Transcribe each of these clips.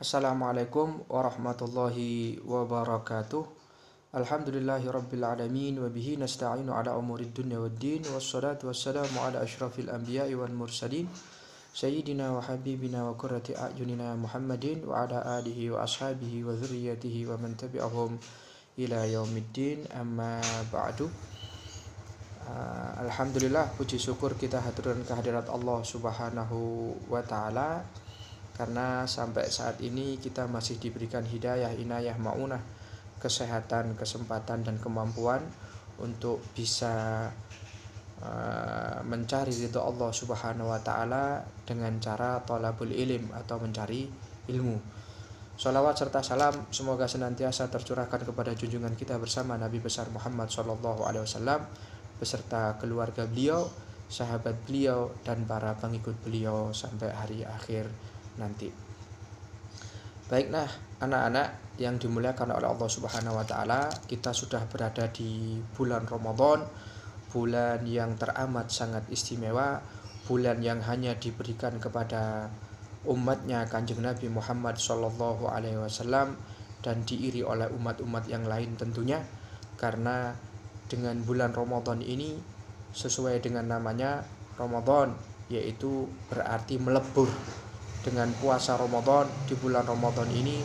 Assalamualaikum warahmatullahi wabarakatuh. Alhamdulillahirabbil alamin wa bihi nasta'inu ala umurid dunya waddin wassalatu wassalamu ala asyrafil anbiya'i wal mursalin sayyidina wa habibina wa qurrati a'yunina Muhammadin wa ala alihi wa ashabihi wa dzurriyyatihi wa man tabi'ahum ila yaumiddin amma ba'du. Alhamdulillah, puji syukur kita haturkan kehadirat Allah Subhanahu wa taala karena sampai saat ini kita masih diberikan hidayah, inayah, maunah, kesehatan, kesempatan dan kemampuan untuk bisa mencari ridho Allah Subhanahu wa taala dengan cara thalabul ilm atau mencari ilmu. Shalawat serta salam semoga senantiasa tercurahkan kepada junjungan kita bersama Nabi besar Muhammad sallallahu alaihi wasallam beserta keluarga beliau, sahabat beliau dan para pengikut beliau sampai hari akhir nanti. Baiklah anak-anak yang dimuliakan oleh Allah Subhanahu wa taala, kita sudah berada di bulan Ramadan, bulan yang teramat sangat istimewa, bulan yang hanya diberikan kepada umatnya Kanjeng Nabi Muhammad sallallahu alaihi wasallam dan diiri oleh umat-umat yang lain tentunya, karena dengan bulan Ramadan ini sesuai dengan namanya Ramadan, yaitu berarti melebur. Dengan puasa Ramadan di bulan Ramadan ini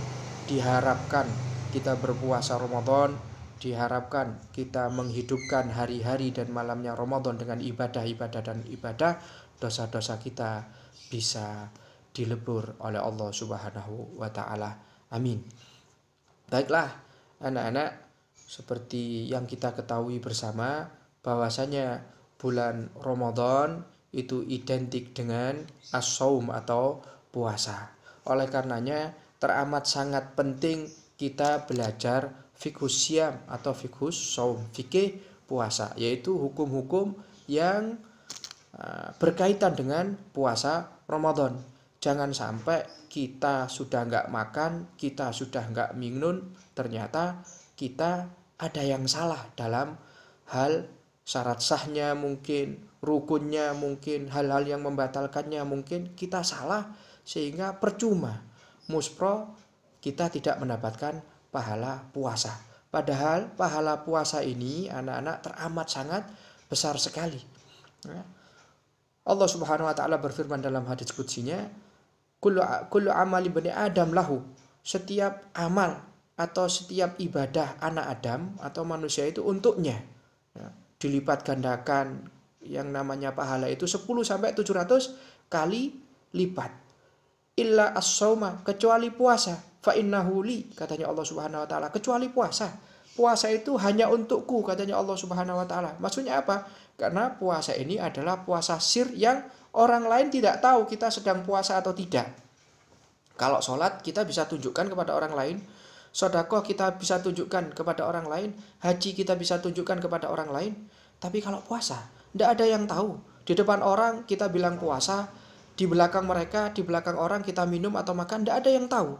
diharapkan kita berpuasa Ramadan, diharapkan kita menghidupkan hari-hari dan malamnya Ramadan dengan ibadah-ibadah dan ibadah, dosa-dosa kita bisa dilebur oleh Allah Subhanahu wa taala. Amin. Baiklah anak-anak, seperti yang kita ketahui bersama bahwasanya bulan Ramadan itu identik dengan as-shaum atau puasa. Oleh karenanya teramat sangat penting kita belajar fiqhus syam atau fiqhus shaum, fikih puasa, yaitu hukum-hukum yang berkaitan dengan puasa Ramadan. Jangan sampai kita sudah nggak makan, kita sudah nggak minum, ternyata kita ada yang salah dalam hal syarat sahnya mungkin, rukunnya mungkin, hal-hal yang membatalkannya mungkin kita salah, sehingga percuma muspro kita tidak mendapatkan pahala puasa. Padahal pahala puasa ini anak-anak teramat sangat besar sekali. Allah Subhanahu wa taala berfirman dalam hadits qudsinya, kullu amali bani Adam lahu. Setiap amal atau setiap ibadah anak Adam atau manusia itu untuknya. Dilipat gandakan yang namanya pahala itu 10 sampai 700 kali lipat. Illa as-shauma, kecuali puasa, fa innahu li, katanya Allah Subhanahu wa taala, kecuali puasa. Puasa itu hanya untukku, katanya Allah Subhanahu wa taala. Maksudnya apa? Karena puasa ini adalah puasa sir yang orang lain tidak tahu kita sedang puasa atau tidak. Kalau sholat kita bisa tunjukkan kepada orang lain, sedekah kita bisa tunjukkan kepada orang lain, haji kita bisa tunjukkan kepada orang lain. Tapi kalau puasa, tidak ada yang tahu. Di depan orang kita bilang puasa, di belakang mereka, di belakang orang kita minum atau makan, tidak ada yang tahu.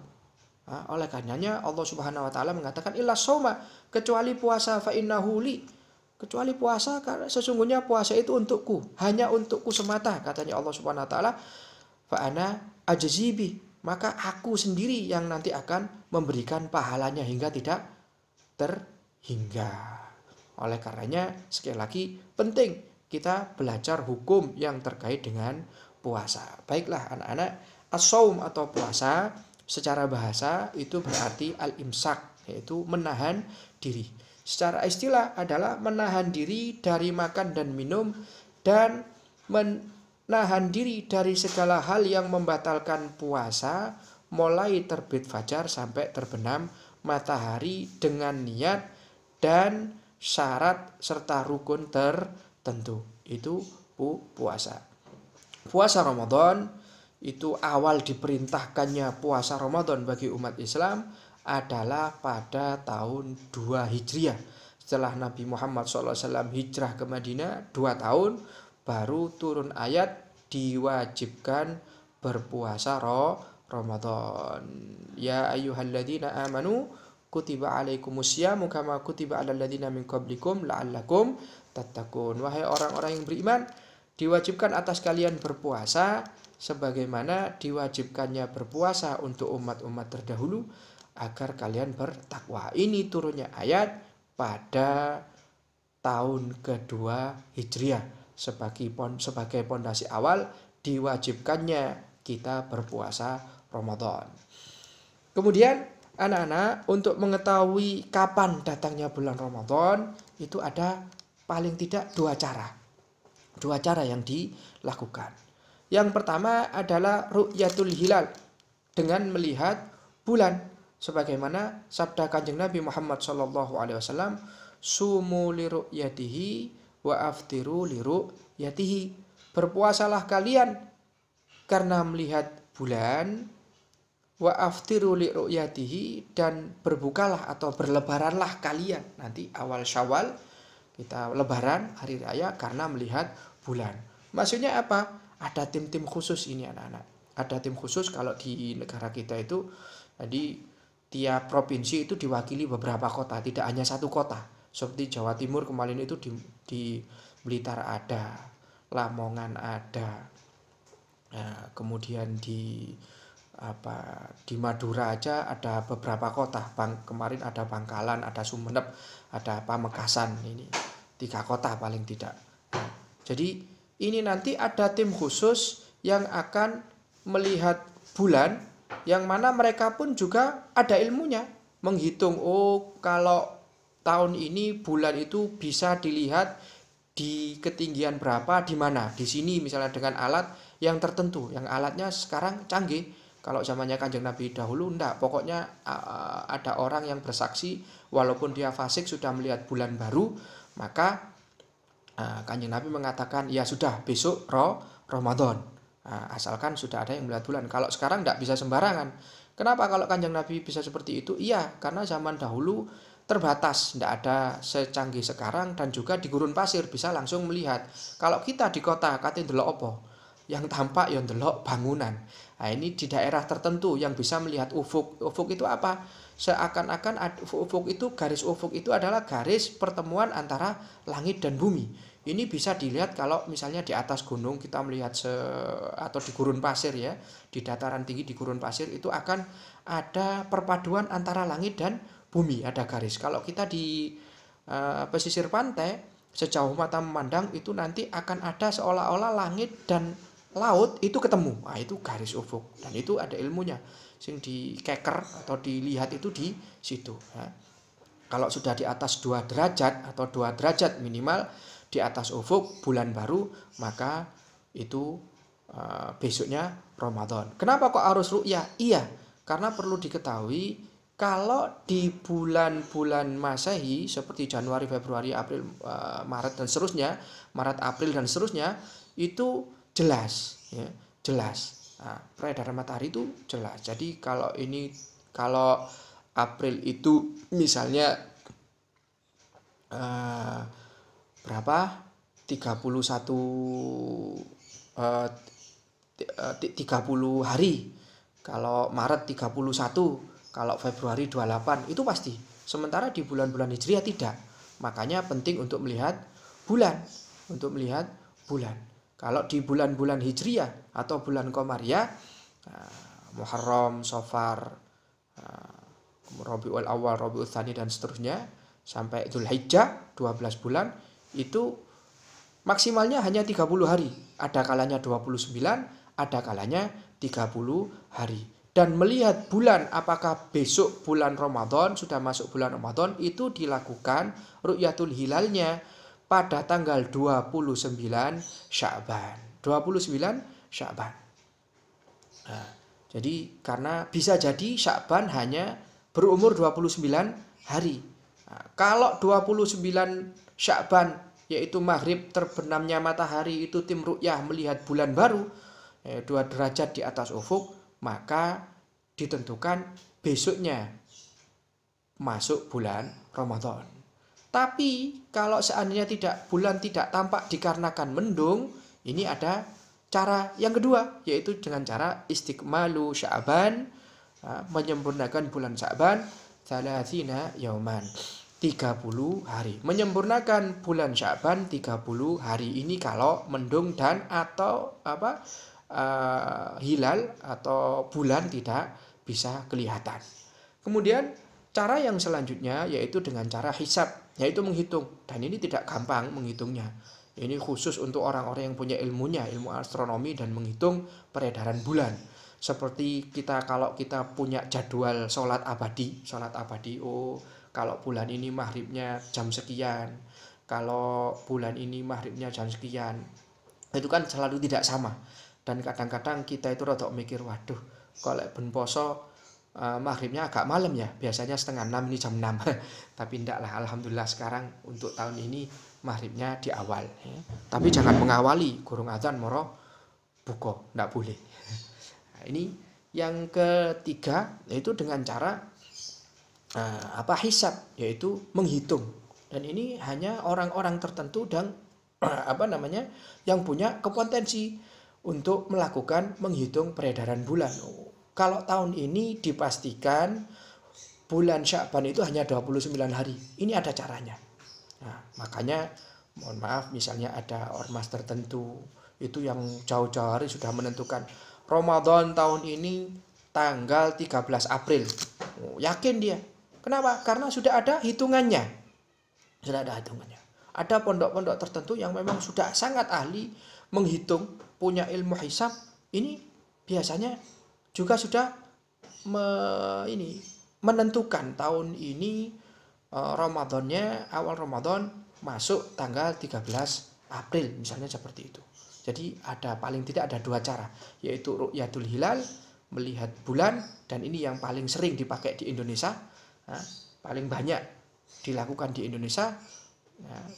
Oleh karenanya Allah Subhanahu wa taala mengatakan illa shauma, kecuali puasa, fa innahu li, kecuali puasa karena sesungguhnya puasa itu untukku, hanya untukku semata, katanya Allah Subhanahu wa taala. Fa ana ajzibi, maka aku sendiri yang nanti akan memberikan pahalanya hingga tidak terhingga. Oleh karenanya sekali lagi penting kita belajar hukum yang terkait dengan puasa. Baiklah anak-anak, as-shaum atau puasa secara bahasa itu berarti al-imsak, yaitu menahan diri. Secara istilah adalah menahan diri dari makan dan minum dan menahan diri dari segala hal yang membatalkan puasa mulai terbit fajar sampai terbenam matahari dengan niat dan syarat serta rukun tertentu. Itu puasa. Puasa Ramadan itu awal diperintahkannya puasa Ramadan bagi umat Islam adalah pada tahun 2 Hijriah. Setelah Nabi Muhammad SAW hijrah ke Madinah 2 tahun, baru turun ayat diwajibkan berpuasa Ramadan. Ya ayyuhalladzina amanu kutiba alaikumusyamu kama kutiba alal ladzina min qablikum la'allakum tattaqun. Wahai orang-orang yang beriman, Diwajibkan atas kalian berpuasa sebagaimana diwajibkannya berpuasa untuk umat-umat terdahulu agar kalian bertakwa. Ini turunnya ayat pada tahun kedua Hijriah sebagai pondasi awal diwajibkannya kita berpuasa Ramadan. Kemudian anak-anak, untuk mengetahui kapan datangnya bulan Ramadan itu ada paling tidak dua cara. Dua cara yang dilakukan. Yang pertama adalah ru'yatul hilal, dengan melihat bulan, sebagaimana sabda Kanjeng Nabi Muhammad SAW, sumu li ru'yatihi wa aftiru li ru'yatihi. Berpuasalah kalian karena melihat bulan, wa aftiru li ru'yatihi, dan berbukalah atau berlebaranlah kalian nanti awal Syawal, kita lebaran hari raya karena melihat bulan. Maksudnya apa? Ada tim-tim khusus ini anak-anak. Ada tim khusus kalau di negara kita itu. Jadi tiap provinsi itu diwakili beberapa kota, tidak hanya satu kota. Seperti Jawa Timur kemarin itu di Blitar ada, Lamongan ada. Nah, kemudian di Madura aja ada beberapa kota. Kemarin ada Bangkalan, ada Sumeneb, ada Pamekasan. Ini 3 kota paling tidak. Nah, jadi ini nanti ada tim khusus yang akan melihat bulan, yang mana mereka pun juga ada ilmunya, menghitung, kalau tahun ini bulan itu bisa dilihat di ketinggian berapa, di mana, di sini misalnya dengan alat yang tertentu, yang alatnya sekarang canggih. Kalau zamannya Kanjeng Nabi dahulu enggak, pokoknya ada orang yang bersaksi walaupun dia fasik sudah melihat bulan baru, maka Kanjeng Nabi mengatakan ya sudah besok Ramadan, asalkan sudah ada yang melihat bulan. Kalau sekarang enggak bisa sembarangan. Kenapa kalau Kanjeng Nabi bisa seperti itu? Iya, karena zaman dahulu terbatas, enggak ada secanggih sekarang, dan juga di gurun pasir bisa langsung melihat. Kalau kita di kota kate ndelok apa? Yang tampak yang ndelok bangunan. Nah, ini di daerah tertentu yang bisa melihat ufuk. Ufuk itu apa? Seakan-akan ufuk itu, garis ufuk itu adalah garis pertemuan antara langit dan bumi. Ini bisa dilihat kalau misalnya di atas gunung kita melihat atau di gurun pasir ya, di dataran tinggi di gurun pasir itu akan ada perpaduan antara langit dan bumi, ada garis. Kalau kita di pesisir pantai, sejauh mata memandang itu nanti akan ada seolah-olah langit dan laut itu ketemu. Nah, itu garis ufuk, dan itu ada ilmunya. Sing dikeker atau dilihat itu di situ. Nah, kalau sudah di atas 2 derajat atau 2 derajat minimal di atas ufuk bulan baru, maka itu besoknya Ramadan. Kenapa kok harus ru'yah? Iya, karena perlu diketahui kalau di bulan-bulan Masehi seperti Januari, Februari, April, Maret dan seterusnya, Maret, April dan seterusnya itu jelas, ya, jelas. Nah, peredaran matahari itu jelas. Jadi kalau April itu misalnya berapa? 30 hari. Kalau Maret 31, kalau Februari 28, itu pasti. Sementara di bulan-bulan Hijriah tidak. Makanya penting untuk melihat bulan, Kalau di bulan-bulan Hijriah atau bulan Qamariyah, Muharram, Safar, Rabiul Awal, Rabiul Tsani dan seterusnya sampai Dzulhijjah 12 bulan itu maksimalnya hanya 30 hari. Ada kalanya 29, ada kalanya 30 hari. Dan melihat bulan apakah besok bulan Ramadan, sudah masuk bulan Ramadan, itu dilakukan ru'yatul hilalnya pada tanggal 29 Sya'ban. 29 Sya'ban. Nah, jadi karena bisa jadi Sya'ban hanya berumur 29 hari. Nah, kalau 29 Sya'ban yaitu maghrib terbenamnya matahari itu tim ru'yah melihat bulan baru 2 derajat di atas ufuk, maka ditentukan besoknya masuk bulan Ramadan. Tapi kalau seandainya bulan tidak tampak dikarenakan mendung, ini ada cara yang kedua, yaitu dengan cara istikmalu Sya'ban, menyempurnakan bulan Sya'ban 30 yauman. 30 hari. Menyempurnakan bulan Sya'ban 30 hari ini kalau mendung dan atau hilal atau bulan tidak bisa kelihatan. Kemudian cara yang selanjutnya yaitu dengan cara hisab, yaitu menghitung. Dan ini tidak gampang menghitungnya. Ini khusus untuk orang-orang yang punya ilmunya, ilmu astronomi dan menghitung peredaran bulan. Seperti kalau kita punya jadwal sholat abadi, kalau bulan ini maghribnya jam sekian, kalau bulan ini maghribnya jam sekian, itu kan selalu tidak sama. Dan kadang-kadang kita itu rada mikir, waduh, kalau ben poso maghribnya agak malam ya, biasanya 5:30 ini jam 6. Tapi enggak lah, alhamdulillah sekarang untuk tahun ini maghribnya di awal ya. Tapi jangan mengawali gurung adzan moro buka, enggak boleh. Nah, ini yang ketiga yaitu dengan cara hisab, yaitu menghitung. Dan ini hanya orang-orang tertentu dan yang punya kompetensi untuk melakukan menghitung peredaran bulan. Kalau tahun ini dipastikan bulan Sya'ban itu hanya 29 hari. Ini ada caranya. Nah, makanya mohon maaf misalnya ada ormas tertentu itu yang jauh-jauh hari sudah menentukan Ramadan tahun ini tanggal 13 April. Yakin dia. Kenapa? Karena sudah ada hitungannya. Ada pondok-pondok tertentu yang memang sudah sangat ahli menghitung, punya ilmu hisab. Ini biasanya juga sudah menentukan tahun ini Ramadannya, awal Ramadan masuk tanggal 13 April misalnya seperti itu. Jadi paling tidak ada dua cara, yaitu ru'yatul hilal, melihat bulan, dan ini yang paling sering dipakai di Indonesia. Nah, paling banyak dilakukan di Indonesia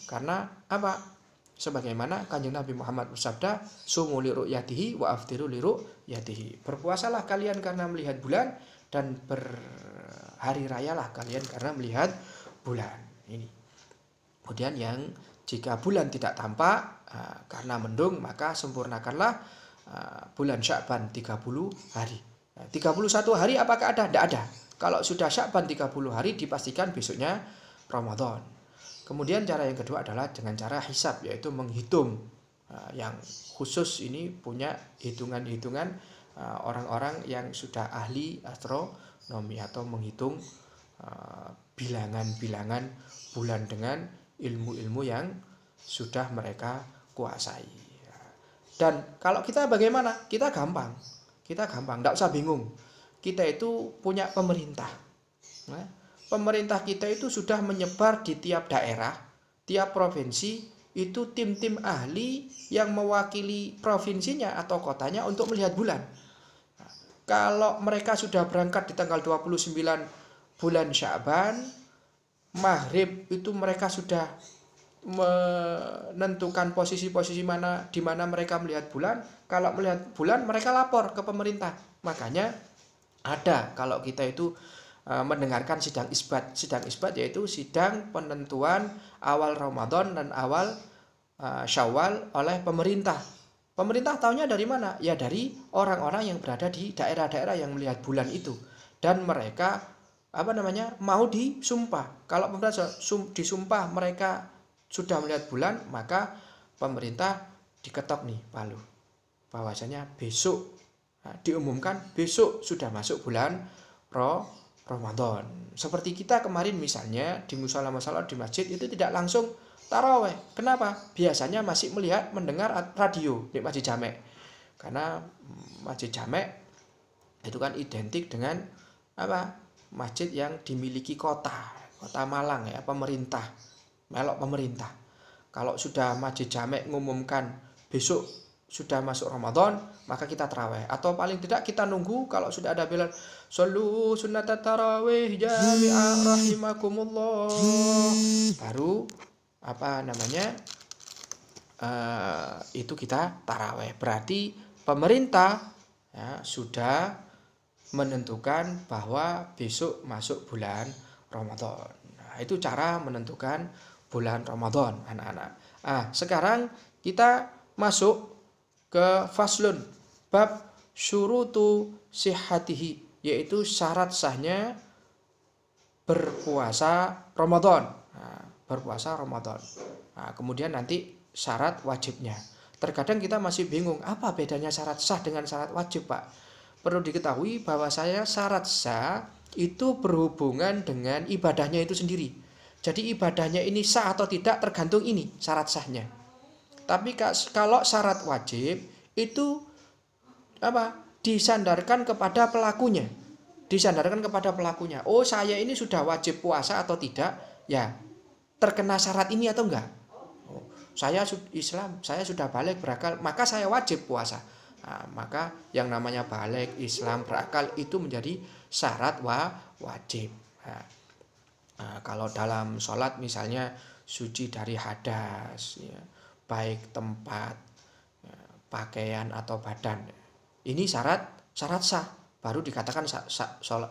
karena apa? Sebagaimana Kanjeng Nabi Muhammad bersabda, sumu li ru'yatihi wa aftiru li ru'yatihi. Berpuasalah kalian karena melihat bulan dan berhari rayalah kalian karena melihat bulan. Ini. Kemudian yang jika bulan tidak tampak karena mendung, maka sempurnakanlah bulan Sya'ban 30 hari. 31 hari apakah ada? Tidak ada. Kalau sudah Sya'ban 30 hari dipastikan besoknya Ramadan. Kemudian cara yang kedua adalah dengan cara hisab, yaitu menghitung. Yang khusus ini punya hitungan-hitungan orang-orang yang sudah ahli astronomi atau menghitung bilangan-bilangan bulan dengan ilmu-ilmu yang sudah mereka kuasai. Dan kalau kita bagaimana? Kita gampang, tidak usah bingung. Kita itu punya pemerintah. Pemerintah kita itu sudah menyebar di tiap daerah, tiap provinsi, itu tim-tim ahli yang mewakili provinsinya atau kotanya untuk melihat bulan. Kalau mereka sudah berangkat di tanggal 29 bulan Sya'ban, maghrib itu mereka sudah menentukan posisi-posisi di mana mereka melihat bulan. Kalau melihat bulan mereka lapor ke pemerintah. Makanya ada kalau kita itu mendengarkan sidang isbat. Sidang isbat yaitu sidang penentuan awal Ramadan dan awal Syawal oleh pemerintah. Pemerintah tahunya dari mana? Ya dari orang-orang yang berada di daerah-daerah yang melihat bulan itu. Dan mereka mau disumpah. Kalau pemerintah disumpah mereka sudah melihat bulan, maka pemerintah diketok nih palu. Bahwasanya besok diumumkan besok sudah masuk bulan Ramadan. Seperti kita kemarin misalnya di musala-musala di masjid itu tidak langsung taraweh. Kenapa? Biasanya masih mendengar radio di Masjid Jamek. Karena Masjid Jamek itu kan identik dengan masjid yang dimiliki kota Malang ya, pemerintah. Melok pemerintah. Kalau sudah Masjid Jamek ngumumkan besok sudah masuk Ramadan, maka kita tarawih. Atau paling tidak kita nunggu kalau sudah ada bilal shollu sunnatat tarawih jami'ah rahimakumullah. Baru itu kita tarawih. Berarti pemerintah sudah menentukan bahwa besok masuk bulan Ramadan. Nah, itu cara menentukan bulan Ramadan, anak-anak. Sekarang kita masuk ke faslun bab syurutu sihhatihi, yaitu syarat sahnya berpuasa Ramadan. Nah, berpuasa Ramadan. Nah, kemudian nanti syarat wajibnya. Terkadang kita masih bingung, apa bedanya syarat sah dengan syarat wajib, Pak? Perlu diketahui bahwa syarat sah itu berhubungan dengan ibadahnya itu sendiri. Jadi ibadahnya ini sah atau tidak tergantung ini syarat sahnya. Tapi kalau syarat wajib itu apa? Disandarkan kepada pelakunya. Disandarkan kepada pelakunya. Oh, saya ini sudah wajib puasa atau tidak? Ya, terkena syarat ini atau enggak? Oh, saya Islam, saya sudah balik berakal, maka saya wajib puasa. Nah, maka yang namanya balik Islam berakal itu menjadi syarat wajib. Nah, kalau dalam sholat misalnya suci dari hadas, ya, baik tempat, ya, pakaian atau badan, ini syarat sah, baru dikatakan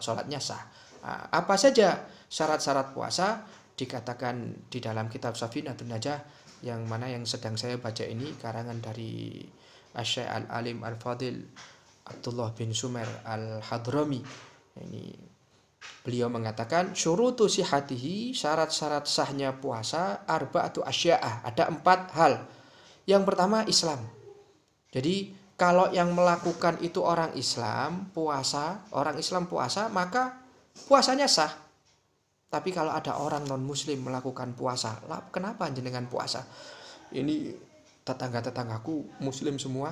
sholatnya sah. Nah, apa saja syarat-syarat puasa dikatakan di dalam kitab Safinatun Najah, yang mana yang sedang saya baca ini karangan dari Asy-Syaikh Al-Alim Al-Fadil Abdullah bin Sumer Al-Hadrami. Ini beliau mengatakan syurutu sihatihi, syarat-syarat sahnya puasa arba'atu asya'ah, ada 4 hal. Yang pertama Islam. Jadi kalau yang melakukan itu orang Islam puasa, maka puasanya sah. Tapi kalau ada orang non muslim melakukan puasa, lah kenapa jenengan puasa? Ini tetangga-tetanggaku muslim semua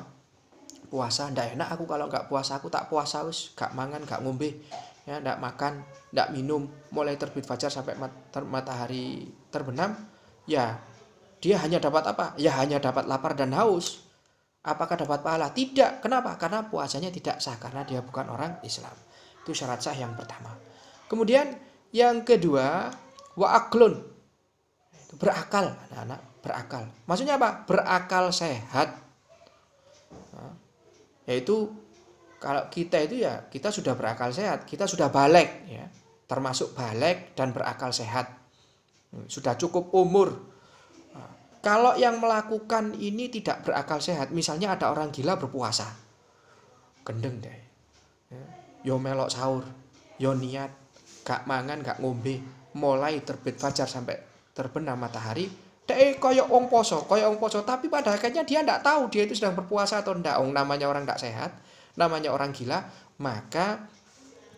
puasa, ndak enak aku kalau nggak puasa, aku tak puasa wis, gak mangan, gak ngombe, ya ndak makan, ndak minum, mulai terbit fajar sampai matahari terbenam, ya dia hanya dapat apa? Ya hanya dapat lapar dan haus. Apakah dapat pahala? Tidak. Kenapa? Karena puasanya tidak sah, karena dia bukan orang Islam. Itu syarat sah yang pertama. Kemudian yang kedua, wa'aklun, berakal, anak-anak berakal. Maksudnya apa? Berakal sehat. Yaitu kalau kita itu ya kita sudah berakal sehat, kita sudah balik, ya, termasuk balik dan berakal sehat, sudah cukup umur. Kalau yang melakukan ini tidak berakal sehat, misalnya ada orang gila berpuasa, gendeng deh, yo melok sahur, yo niat, gak mangan, gak ngombe, mulai terbit fajar sampai terbenam matahari, koyok wong poso, tapi pada akhirnya dia ndak tahu dia itu sedang berpuasa atau ndak. Namanya orang ndak sehat, namanya orang gila, maka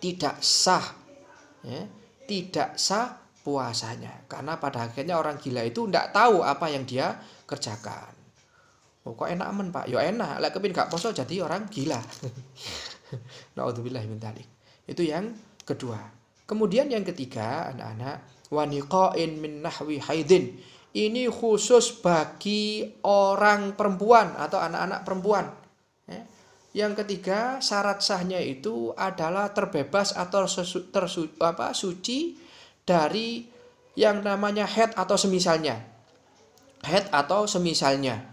tidak sah, ya, tidak sah puasanya, karena pada akhirnya orang gila itu ndak tahu apa yang dia kerjakan. Oh, kok enak men Pak? Ya enak, lek kepin gak poso jadi orang gila. Naudzubillah min dzalik. Itu yang kedua. Kemudian yang ketiga, anak-anak, waniqain min nahwi haidin. Ini khusus bagi orang perempuan atau anak-anak perempuan. Yang ketiga, syarat sahnya itu adalah terbebas atau suci dari yang namanya haid atau semisalnya. Haid atau semisalnya.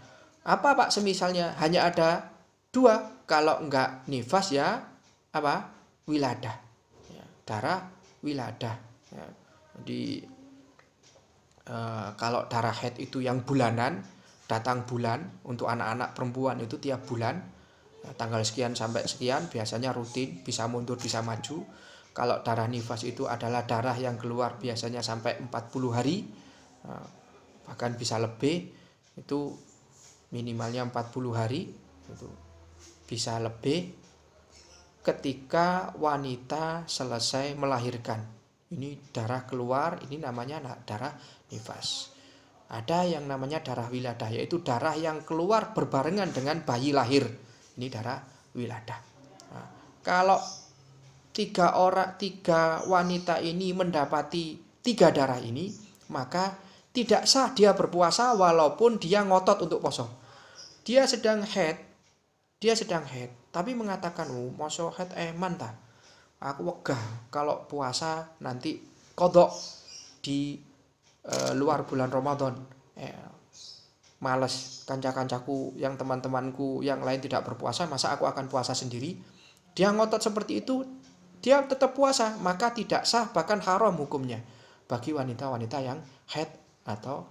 Apa Pak semisalnya? Hanya ada 2. Kalau enggak nifas ya apa? Wiladah. Ya, darah wiladah. Ya. Jadi kalau darah haid itu yang bulanan, datang bulan, untuk anak-anak perempuan itu tiap bulan, ya, tanggal sekian sampai sekian, biasanya rutin, bisa mundur bisa maju. Kalau darah nifas itu adalah darah yang keluar biasanya sampai 40 hari, bahkan bisa lebih, itu minimalnya 40 hari, itu bisa lebih ketika wanita selesai melahirkan. Ini darah keluar, ini namanya darah nifas. Ada yang namanya darah wiladah, yaitu darah yang keluar berbarengan dengan bayi lahir. Ini darah wiladah. Nah, kalau 3 wanita ini mendapati 3 darah ini, maka tidak sah dia berpuasa walaupun dia ngotot untuk poso. Dia sedang haid, tapi mengatakan, poso haid eman ta. Aku wegah kalau puasa nanti kodok di luar bulan Ramadan. Males, kanca-kancaku yang teman-temanku yang lain tidak berpuasa, masa aku akan puasa sendiri? Dia ngotot seperti itu, dia tetap puasa, maka tidak sah, bahkan haram hukumnya bagi wanita-wanita yang haid atau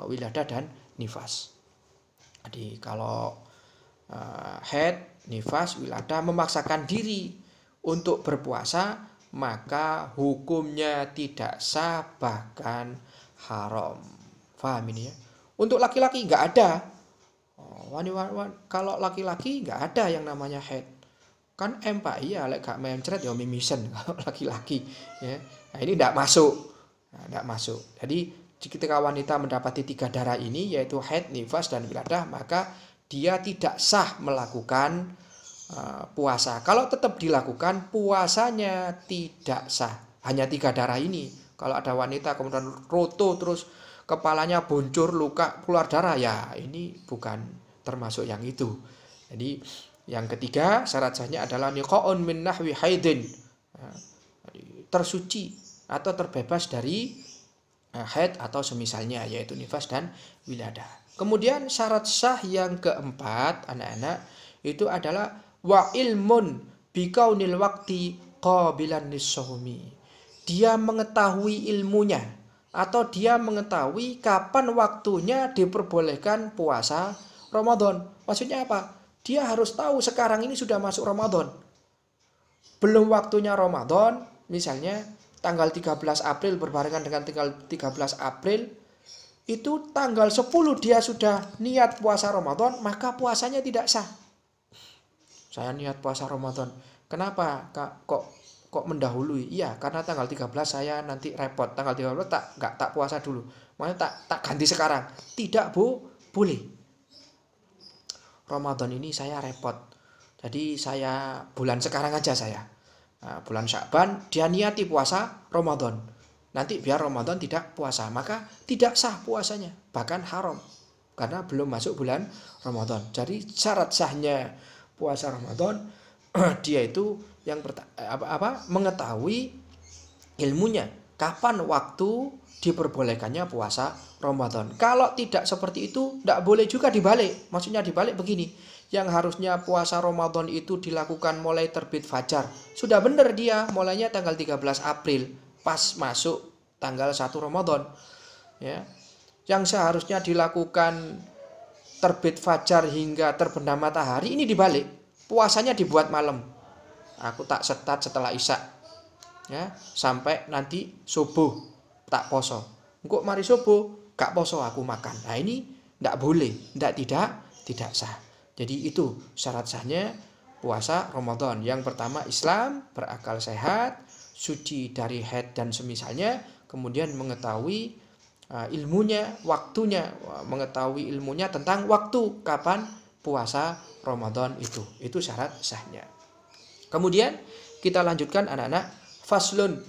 wiladah dan nifas. Jadi kalau haid, nifas, wiladah memaksakan diri untuk berpuasa, maka hukumnya tidak sah bahkan haram. Paham ini ya? Untuk laki-laki nggak ada. Kalau laki-laki nggak ada yang namanya haid. Kan Pak iya lek gak mencret ya mimisen kalau laki-laki ya. Nah, ini tidak masuk. Nah, tidak masuk. Jadi ketika wanita mendapati 3 darah ini yaitu haid, nifas dan wiladah, maka dia tidak sah melakukan puasa. Kalau tetap dilakukan, puasanya tidak sah. Hanya 3 darah ini. Kalau ada wanita kemudian roto terus kepalanya boncor, luka, keluar darah, ya ini bukan termasuk yang itu. Jadi yang ketiga syarat sahnya adalah niqa'un min nahwi haidin, tersuci atau terbebas dari haid atau semisalnya, yaitu nifas dan wiladah. Kemudian syarat sah yang keempat anak-anak itu adalah wa ilmun bikaunil waqti qabilan lis-shaumi. Dia mengetahui ilmunya atau dia mengetahui kapan waktunya diperbolehkan puasa Ramadan. Maksudnya apa? Dia harus tahu sekarang ini sudah masuk Ramadan. Belum waktunya Ramadan, misalnya tanggal 13 April berbarengan dengan tanggal 13 April, itu tanggal 10 dia sudah niat puasa Ramadan, maka puasanya tidak sah. Saya niat puasa Ramadan. Kenapa kok mendahului? Iya, karena tanggal 13 saya nanti repot. Tanggal 13 tak puasa dulu. Makanya tak ganti sekarang. Tidak, boleh. Ramadan ini saya repot. Jadi saya bulan sekarang aja saya. Nah, bulan Sya'ban dia niati puasa Ramadan. Nanti biar Ramadan tidak puasa, maka tidak sah puasanya, bahkan haram. Karena belum masuk bulan Ramadan. Jadi syarat sahnya puasa Ramadan dia itu yang mengetahui ilmunya, kapan waktu diperbolehkannya puasa Ramadan. Kalau tidak seperti itu, tidak boleh juga dibalik. Maksudnya dibalik begini, yang harusnya puasa Ramadan itu dilakukan mulai terbit fajar. Sudah benar dia, mulainya tanggal 13 April, pas masuk tanggal 1 Ramadan. Ya. Yang seharusnya dilakukan terbit fajar hingga terbenam matahari, ini dibalik. Puasanya dibuat malam. Aku tak start setelah Isya. Ya, sampai nanti subuh tak poso. Engko mari subuh gak poso aku makan. Nah ini tidak boleh, tidak sah. Jadi itu syarat sahnya puasa Ramadan. Yang pertama Islam, berakal sehat, suci dari haid dan semisalnya, kemudian mengetahui ilmunya, waktunya, mengetahui ilmunya tentang waktu kapan puasa Ramadan itu. Itu syarat sahnya. Kemudian kita lanjutkan anak-anak, faslun,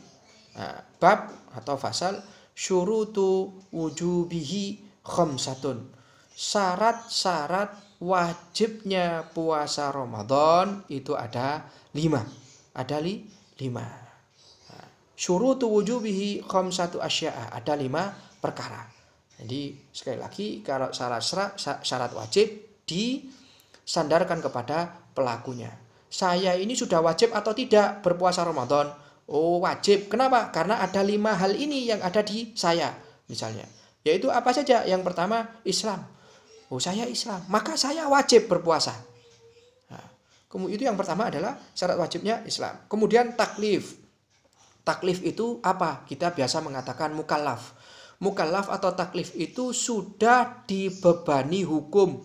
bab atau fasal, syurutu wujubihi khamsatun. Syarat-syarat wajibnya puasa Ramadan itu ada 5. Ada 5. Syurutu wujubihi khamsatu asya'a, ada 5 perkara. Jadi sekali lagi, kalau syarat wajib disandarkan kepada pelakunya. Saya ini sudah wajib atau tidak berpuasa Ramadan? Oh, wajib. Kenapa? Karena ada 5 hal ini yang ada di saya, misalnya. Yaitu apa saja? Yang pertama, Islam. Oh, saya Islam, maka saya wajib berpuasa. Nah, kemudian itu yang pertama adalah syarat wajibnya Islam. Kemudian taklif. Taklif itu apa? Kita biasa mengatakan mukallaf. Mukallaf atau taklif itu sudah dibebani hukum.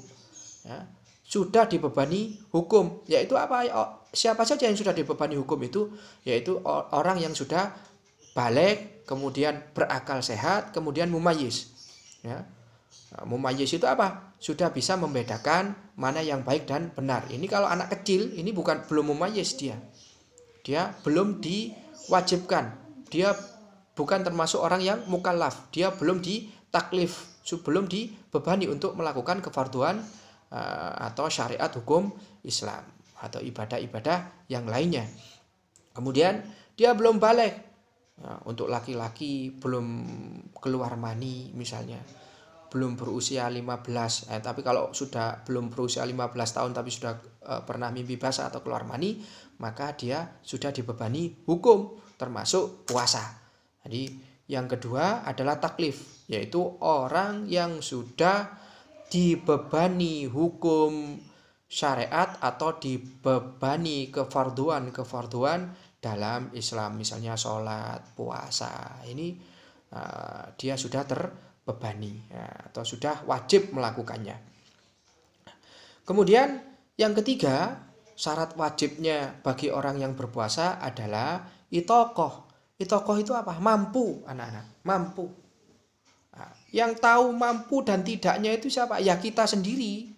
Ya, sudah dibebani hukum. Yaitu apa? Siapa saja yang sudah dibebani hukum itu? Yaitu orang yang sudah balik, kemudian berakal sehat, kemudian mumayyiz. Ya. Mumayyiz itu apa? Sudah bisa membedakan mana yang baik dan benar. Ini kalau anak kecil, ini belum mumayyiz dia. Dia belum diwajibkan. Dia bukan termasuk orang yang mukallaf. Dia belum ditaklif, belum dibebani untuk melakukan kefarduan atau syariat hukum Islam atau ibadah-ibadah yang lainnya. Kemudian dia belum balik. Nah, untuk laki-laki belum keluar mani misalnya, belum berusia 15. Tapi kalau sudah belum berusia 15 tahun tapi sudah pernah mimpi basah atau keluar mani, maka dia sudah dibebani hukum termasuk puasa. Jadi yang kedua adalah taklif, yaitu orang yang sudah dibebani hukum syariat atau dibebani kefarduan dalam Islam, misalnya sholat, puasa, ini dia sudah terbebani atau sudah wajib melakukannya. Kemudian yang ketiga, syarat wajibnya bagi orang yang berpuasa adalah itokoh. Itokoh itu apa? Mampu, anak-anak, mampu. Yang tahu mampu dan tidaknya itu siapa? Ya kita sendiri.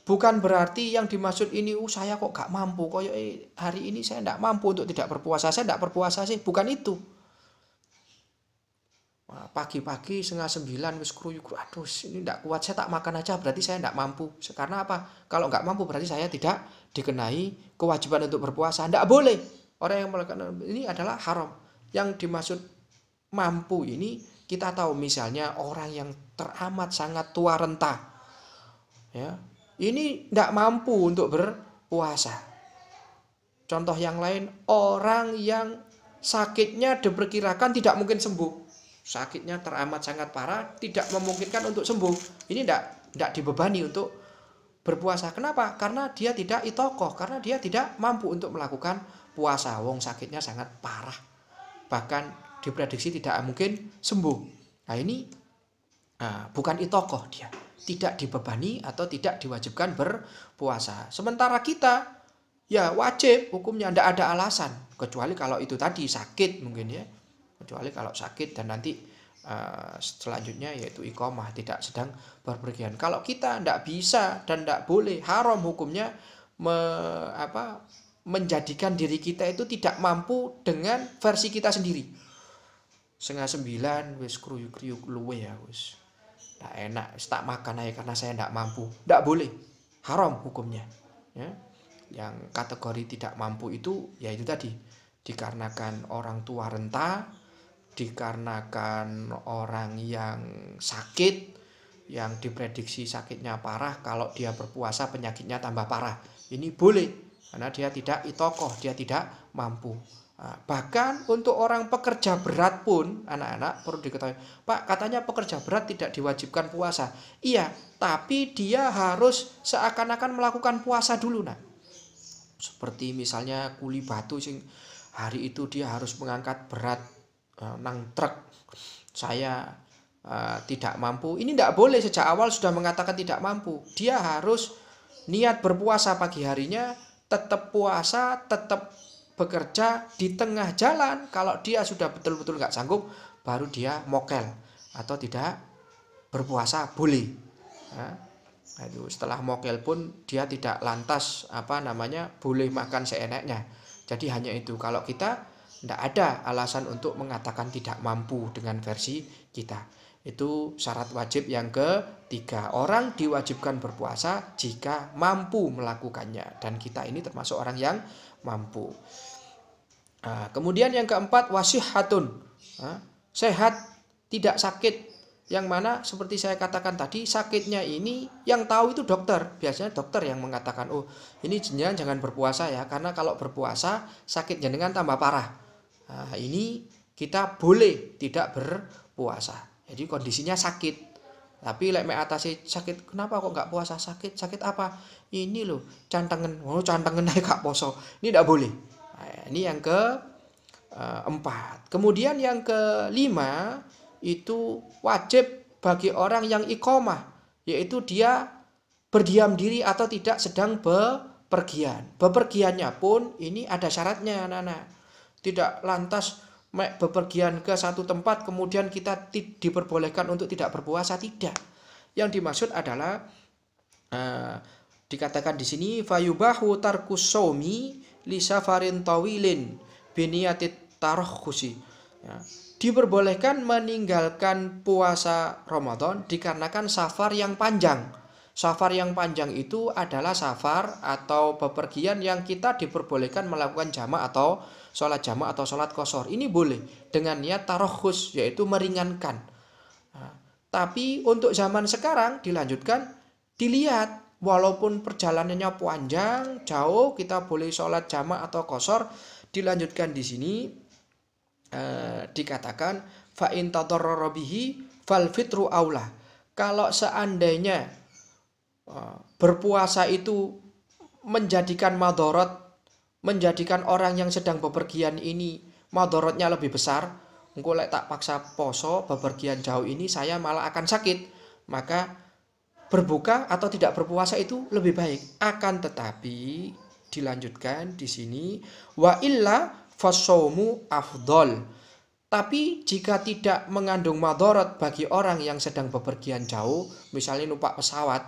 Bukan berarti yang dimaksud ini, saya kok gak mampu, hari ini saya tidak mampu untuk tidak berpuasa, saya tidak berpuasa sih, bukan itu. Pagi-pagi 8:30 wis kruyuk, aduh ini tidak kuat, saya tak makan aja, berarti saya tidak mampu. Karena apa? Kalau nggak mampu berarti saya tidak dikenai kewajiban untuk berpuasa. Tidak boleh. Orang yang melakukan ini adalah haram. Yang dimaksud mampu ini kita tahu, misalnya orang yang teramat sangat tua renta, ya, ini tidak mampu untuk berpuasa. Contoh yang lain, orang yang sakitnya diperkirakan tidak mungkin sembuh. Sakitnya teramat sangat parah, tidak memungkinkan untuk sembuh. Ini tidak dibebani untuk berpuasa. Kenapa? Karena dia tidak itokoh, karena dia tidak mampu untuk melakukan puasa. Wong sakitnya sangat parah, bahkan diprediksi tidak mungkin sembuh. Nah ini bukan itokoh, dia tidak dibebani atau tidak diwajibkan berpuasa. Sementara kita ya wajib hukumnya, tidak ada alasan, kecuali kalau itu tadi sakit mungkin ya. Kecuali kalau sakit dan nanti selanjutnya yaitu iqamah, tidak sedang berpergian. Kalau kita tidak bisa dan tidak boleh, haram hukumnya menjadikan diri kita itu tidak mampu dengan versi kita sendiri. 8:30 wis kruyuk-kruyuk luwe ya wis. Tak enak, tak makan aja karena saya tidak mampu. Tidak boleh, haram hukumnya. Ya. Yang kategori tidak mampu itu yaitu tadi, dikarenakan orang tua renta, dikarenakan orang yang sakit, yang diprediksi sakitnya parah, kalau dia berpuasa penyakitnya tambah parah. Ini boleh, karena dia tidak itokoh, dia tidak mampu. Bahkan untuk orang pekerja berat pun, anak-anak perlu diketahui, Pak, katanya pekerja berat tidak diwajibkan puasa. Iya, tapi dia harus seakan-akan melakukan puasa dulu, nak. Seperti misalnya kuli batu, hari itu dia harus mengangkat berat nang truk, saya tidak mampu. Ini tidak boleh, sejak awal sudah mengatakan tidak mampu. Dia harus niat berpuasa pagi harinya, tetap puasa, tetap bekerja di tengah jalan. Kalau dia sudah betul-betul nggak sanggup, baru dia mokel atau tidak berpuasa, boleh. Itu setelah mokel pun dia tidak lantas boleh makan seenaknya. Jadi hanya itu. Kalau kita tidak ada alasan untuk mengatakan tidak mampu dengan versi kita. Itu syarat wajib yang ketiga. Orang diwajibkan berpuasa jika mampu melakukannya. Dan kita ini termasuk orang yang mampu. Kemudian yang keempat, wasihatun. Sehat, tidak sakit. Yang mana seperti saya katakan tadi, sakitnya ini yang tahu itu dokter. Biasanya dokter yang mengatakan, oh ini jangan berpuasa ya, karena kalau berpuasa sakit jenengan tambah parah. Ini kita boleh tidak berpuasa. Jadi kondisinya sakit. Tapi lek atase sakit, kenapa kok nggak puasa? Sakit apa? Ini loh, cantengen. Oh, cantengen ae gak poso. Ini tidak boleh. Ini yang keempat. Kemudian yang kelima itu wajib bagi orang yang iqamah, yaitu dia berdiam diri atau tidak sedang bepergian. Bepergiannya pun ini ada syaratnya, anak-anak. Tidak lantas bepergian ke satu tempat kemudian kita diperbolehkan untuk tidak berpuasa, tidak. Yang dimaksud adalah dikatakan di sini fayubahu tarkus shaumi li safarin tawilin biniyatit tarakhusi. Ya. Diperbolehkan meninggalkan puasa Ramadan dikarenakan safar yang panjang. Safar yang panjang itu adalah safar atau bepergian yang kita diperbolehkan melakukan jamak atau sholat jamak atau sholat qashar. Ini boleh dengan niat tarokhus, yaitu meringankan. Tapi untuk zaman sekarang dilanjutkan, dilihat walaupun perjalanannya panjang, jauh, kita boleh sholat jamak atau qashar. Dilanjutkan di sini dikatakan fa in tadarrara bihi fal fitru aula. Kalau seandainya berpuasa itu menjadikan madharat, menjadikan orang yang sedang bepergian ini madorotnya lebih besar, engko lek tak paksa poso bepergian jauh ini saya malah akan sakit, maka berbuka atau tidak berpuasa itu lebih baik. Akan tetapi dilanjutkan di sini wa illa fasaumu afdol. Tapi jika tidak mengandung madorot bagi orang yang sedang bepergian jauh, misalnya numpak pesawat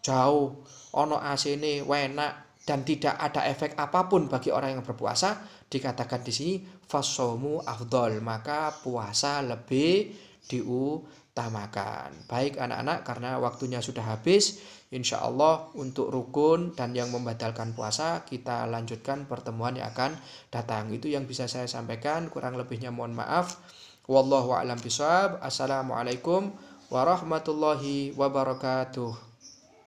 jauh, ono AC-ne enak dan tidak ada efek apapun bagi orang yang berpuasa, dikatakan di sini fasaumu afdol, maka puasa lebih diutamakan. Baik anak-anak, karena waktunya sudah habis, insya Allah untuk rukun dan yang membatalkan puasa kita lanjutkan pertemuan yang akan datang. Itu yang bisa saya sampaikan, kurang lebihnya mohon maaf. Wallahu a'lam bishawab. Assalamualaikum warahmatullahi wabarakatuh.